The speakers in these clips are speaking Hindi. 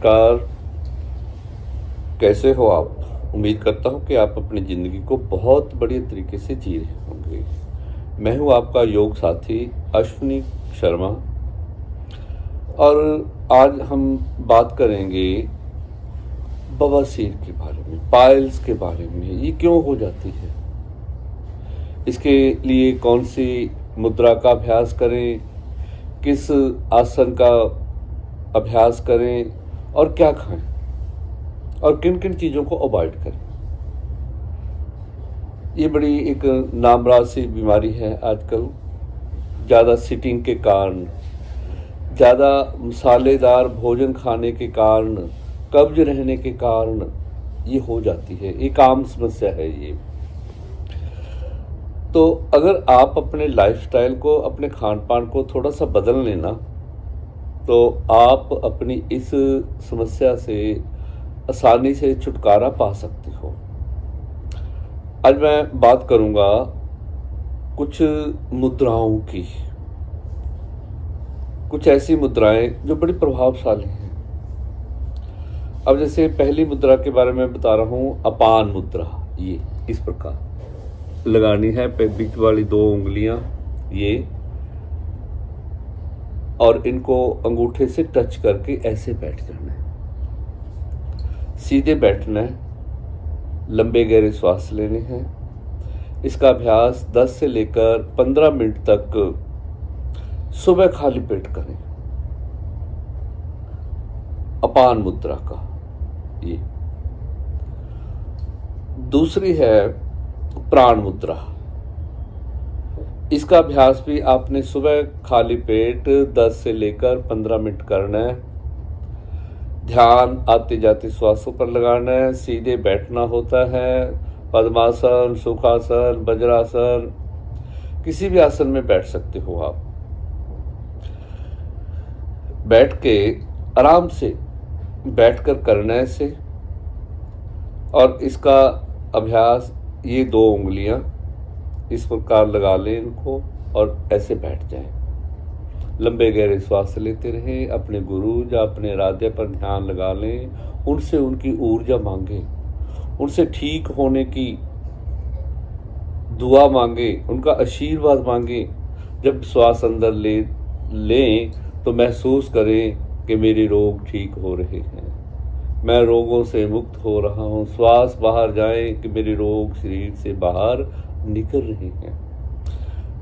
नमस्कार। कैसे हो आप? उम्मीद करता हूँ कि आप अपनी ज़िंदगी को बहुत बढ़िया तरीके से जी रहे होंगे। मैं हूँ आपका योग साथी अश्विनी शर्मा और आज हम बात करेंगे बवासीर के बारे में, पाइल्स के बारे में। ये क्यों हो जाती है, इसके लिए कौन सी मुद्रा का अभ्यास करें, किस आसन का अभ्यास करें और क्या खाएं और किन किन चीज़ों को अवॉइड करें। ये बड़ी एक नामराज सी बीमारी है आजकल। ज़्यादा सिटिंग के कारण, ज़्यादा मसालेदार भोजन खाने के कारण, कब्ज रहने के कारण ये हो जाती है। एक आम समस्या है ये। तो अगर आप अपने लाइफस्टाइल को, अपने खान पान को थोड़ा सा बदल लेना, तो आप अपनी इस समस्या से आसानी से छुटकारा पा सकते हो। आज मैं बात करूंगा कुछ मुद्राओं की, कुछ ऐसी मुद्राएं जो बड़ी प्रभावशाली हैं। अब जैसे पहली मुद्रा के बारे में बता रहा हूं, अपान मुद्रा। ये इस प्रकार लगानी है, बीच वाली 2 उंगलियां ये, और इनको अंगूठे से टच करके ऐसे बैठ जाना है। सीधे बैठना है, लंबे गहरे श्वास लेने हैं। इसका अभ्यास 10 से लेकर 15 मिनट तक सुबह खाली पेट करें। अपान मुद्रा का ये। दूसरी है प्राण मुद्रा। इसका अभ्यास भी आपने सुबह खाली पेट 10 से लेकर 15 मिनट करना है। ध्यान आते जाते श्वासों पर लगाना है। सीधे बैठना होता है। पद्मासन, सुखासन, वज्रासन, किसी भी आसन में बैठ सकते हो आप। बैठ के आराम से बैठकर करना है इसे। और इसका अभ्यास ये 2 उंगलियां इस प्रकार लगा लें इनको और ऐसे बैठ जाएं। लंबे गहरे श्वास लेते रहें। अपने गुरु या अपने आराध्य पर ध्यान लगा लें। उनसे उनकी ऊर्जा मांगें, उनसे ठीक होने की दुआ मांगें, उनका आशीर्वाद मांगें। जब श्वास अंदर लें तो महसूस करें कि मेरे रोग ठीक हो रहे हैं, मैं रोगों से मुक्त हो रहा हूँ। श्वास बाहर जाए कि मेरे रोग शरीर से बाहर निकल रहे हैं।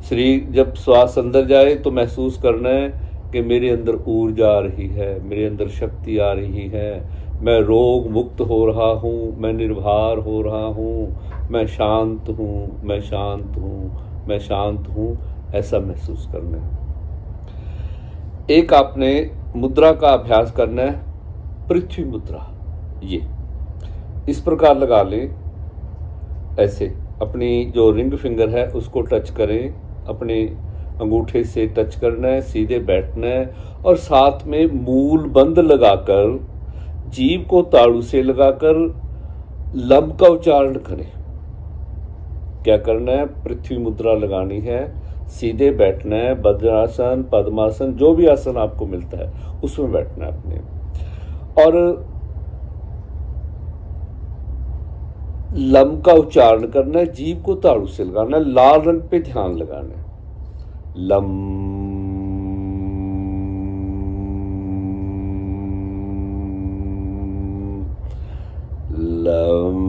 शरीर जब श्वास अंदर जाए तो महसूस करना है कि मेरे अंदर ऊर्जा आ रही है, मेरे अंदर शक्ति आ रही है, मैं रोग मुक्त हो रहा हूँ, मैं निर्भर हो रहा हूँ, मैं शांत हूँ, मैं शांत हूँ, मैं शांत हूँ। ऐसा महसूस करना है। एक आपने मुद्रा का अभ्यास करना है, पृथ्वी मुद्रा। ये इस प्रकार लगा लें, ऐसे अपनी जो रिंग फिंगर है उसको टच करें, अपने अंगूठे से टच करना है। सीधे बैठना है और साथ में मूल बंद लगाकर, जीभ को ताड़ू से लगाकर लब का उच्चारण करें। क्या करना है? पृथ्वी मुद्रा लगानी है, सीधे बैठना है। वज्रासन, पद्मासन, जो भी आसन आपको मिलता है उसमें बैठना है अपने। और लम का उच्चारण करना है, जीभ को ताड़ू से लगाना है, लाल रंग पे ध्यान लगाना है। लम लम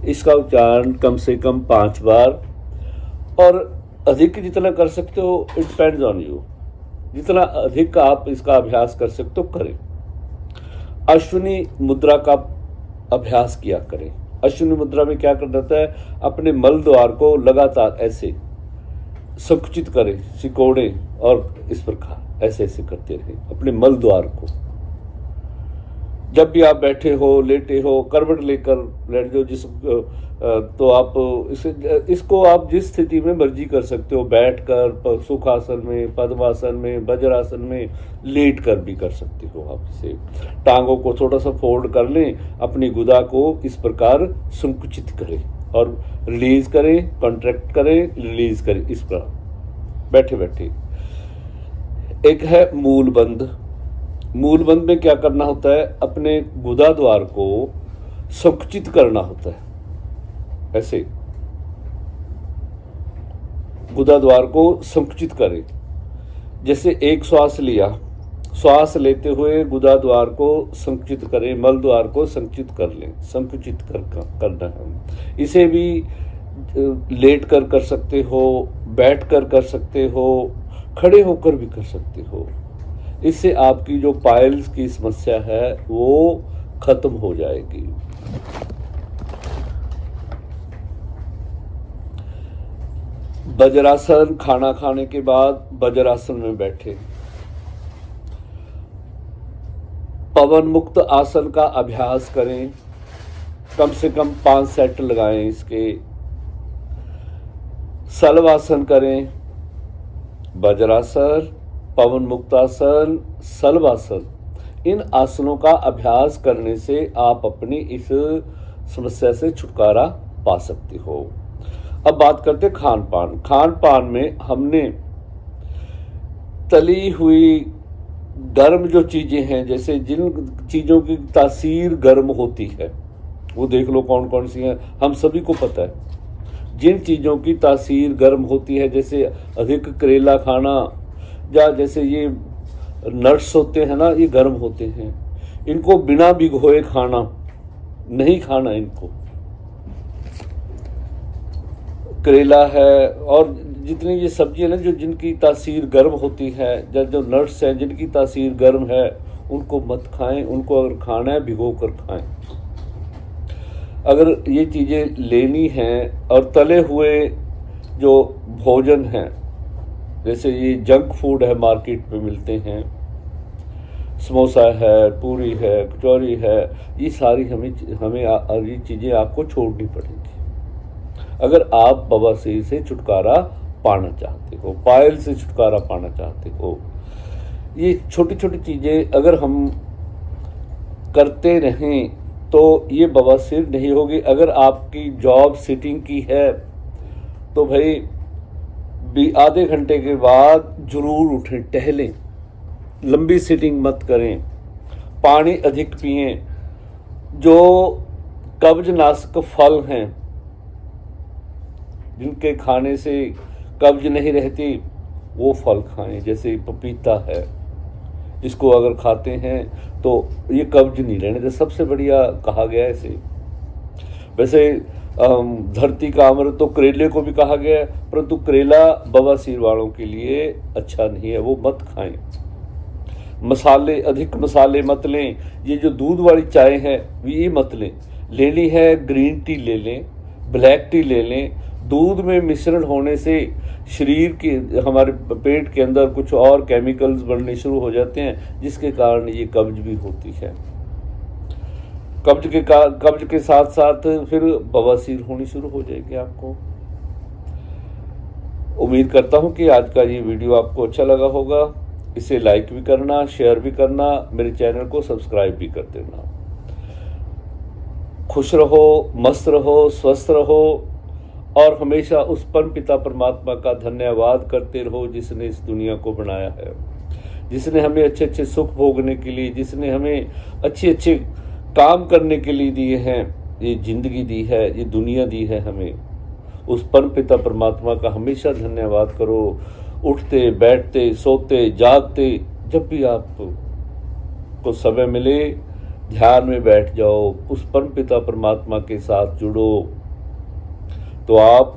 इसका उच्चारण कम से कम 5 बार, और अधिक जितना कर सकते हो, इट डिपेंड्स ऑन यू। जितना अधिक आप इसका अभ्यास कर सकते हो करें। अश्विनी मुद्रा का अभ्यास किया करें। अश्विनी मुद्रा में क्या करना होता है? अपने मल द्वार को लगातार ऐसे संकुचित करें, सिकोड़ें, और इस प्रकार ऐसे ऐसे करते रहें अपने मल द्वार को। जब भी आप बैठे हो, लेटे हो, करवट लेकर लेट जाओ, तो आप इसको आप जिस स्थिति में मर्जी कर सकते हो, बैठकर, सुखासन में, पद्मासन में, वज्रासन में, लेट कर भी कर सकते हो आप इसे। टांगों को थोड़ा सा फोल्ड कर लें, अपनी गुदा को इस प्रकार संकुचित करें और रिलीज करें, कॉन्ट्रैक्ट करें, रिलीज करें, इस प्रकार बैठे बैठे। एक है मूल बंध। मूल बंध में क्या करना होता है, अपने गुदा द्वार को संकुचित करना होता है। ऐसे गुदा द्वार को संकुचित करें, जैसे एक श्वास लिया, श्वास लेते हुए गुदा द्वार को संकुचित करें, मल द्वार को संकुचित कर लें, संकुचित करना है। इसे भी लेट कर सकते हो, बैठ कर सकते हो, खड़े होकर भी कर सकते हो। इससे आपकी जो पाइल्स की समस्या है वो खत्म हो जाएगी। वज्रासन, खाना खाने के बाद वज्रासन में बैठे। पवन मुक्त आसन का अभ्यास करें, कम से कम 5 सेट लगाएं इसके। सलवासन करें, वज्रासन, पवन मुक्तासन, सलवासन, इन आसनों का अभ्यास करने से आप अपनी इस समस्या से छुटकारा पा सकते हो। अब बात करते खान पान। खान पान में हमने तली हुई गर्म जो चीजें हैं, जैसे जिन चीजों की तासीर गर्म होती है वो देख लो कौन कौन सी हैं, हम सभी को पता है। जिन चीजों की तासीर गर्म होती है, जैसे अधिक करेला खाना, या जैसे ये नट्स होते हैं ना, ये गर्म होते हैं, इनको बिना भिगोए खाना नहीं खाना। इनको करेला है और जितनी ये सब्जियां ना जो जिनकी तासीर गर्म होती है, जो नट्स हैं जिनकी तासीर गर्म है, उनको मत खाएं। उनको अगर खाना है भिगो कर खाएं। अगर ये चीज़ें लेनी हैं और तले हुए जो भोजन हैं, जैसे ये जंक फूड है, मार्केट में मिलते हैं, समोसा है, पूरी है, कचौरी है, ये सारी हमें ये चीज़ें आपको छोड़नी पड़ेगी अगर आप बवासीर से छुटकारा पाना चाहते हो, पायल से छुटकारा पाना चाहते हो। ये छोटी छोटी चीज़ें अगर हम करते रहें तो ये बवासीर नहीं होगी। अगर आपकी जॉब सिटिंग की है तो भाई आधे घंटे के बाद जरूर उठें, टहलें, लंबी सिटिंग मत करें, पानी अधिक पिएं। जो कब्जनाशक फल हैं जिनके खाने से कब्ज नहीं रहती, वो फल खाएं। जैसे पपीता है, इसको अगर खाते हैं तो ये कब्ज नहीं रहने देता, सबसे बढ़िया कहा गया है इसे। वैसे धरती का अमृत तो करेले को भी कहा गया है, परंतु करेला बवासीर वालों के लिए अच्छा नहीं है, वो मत खाएं। मसाले, अधिक मसाले मत लें। ये जो दूध वाली चाय है ये मत लें। लेनी है ग्रीन टी ले लें, ब्लैक टी ले लें। दूध में मिश्रण होने से शरीर के, हमारे पेट के अंदर कुछ और केमिकल्स बनने शुरू हो जाते हैं, जिसके कारण ये कब्ज भी होती है। कब्ज के साथ साथ फिर बवासीर होनी शुरू हो जाएगी आपको। उम्मीद करता हूं कि आज का ये वीडियो आपको अच्छा लगा होगा। इसे लाइक भी करना, शेयर भी करना, मेरे चैनल को सब्सक्राइब भी कर देना। खुश रहो, मस्त रहो, स्वस्थ रहो और हमेशा उस परम पिता परमात्मा का धन्यवाद करते रहो जिसने इस दुनिया को बनाया है, जिसने हमें अच्छे अच्छे सुख भोगने के लिए, जिसने हमें अच्छे अच्छे काम करने के लिए दिए हैं, ये जिंदगी दी है, ये दुनिया दी है हमें। उस परम पिता परमात्मा का हमेशा धन्यवाद करो। उठते, बैठते, सोते, जागते, जब भी आपको समय मिले ध्यान में बैठ जाओ, उस परम पिता परमात्मा के साथ जुड़ो, तो आप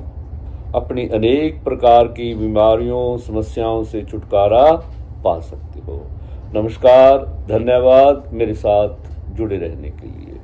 अपनी अनेक प्रकार की बीमारियों, समस्याओं से छुटकारा पा सकते हो। नमस्कार, धन्यवाद मेरे साथ जुड़े रहने के लिए।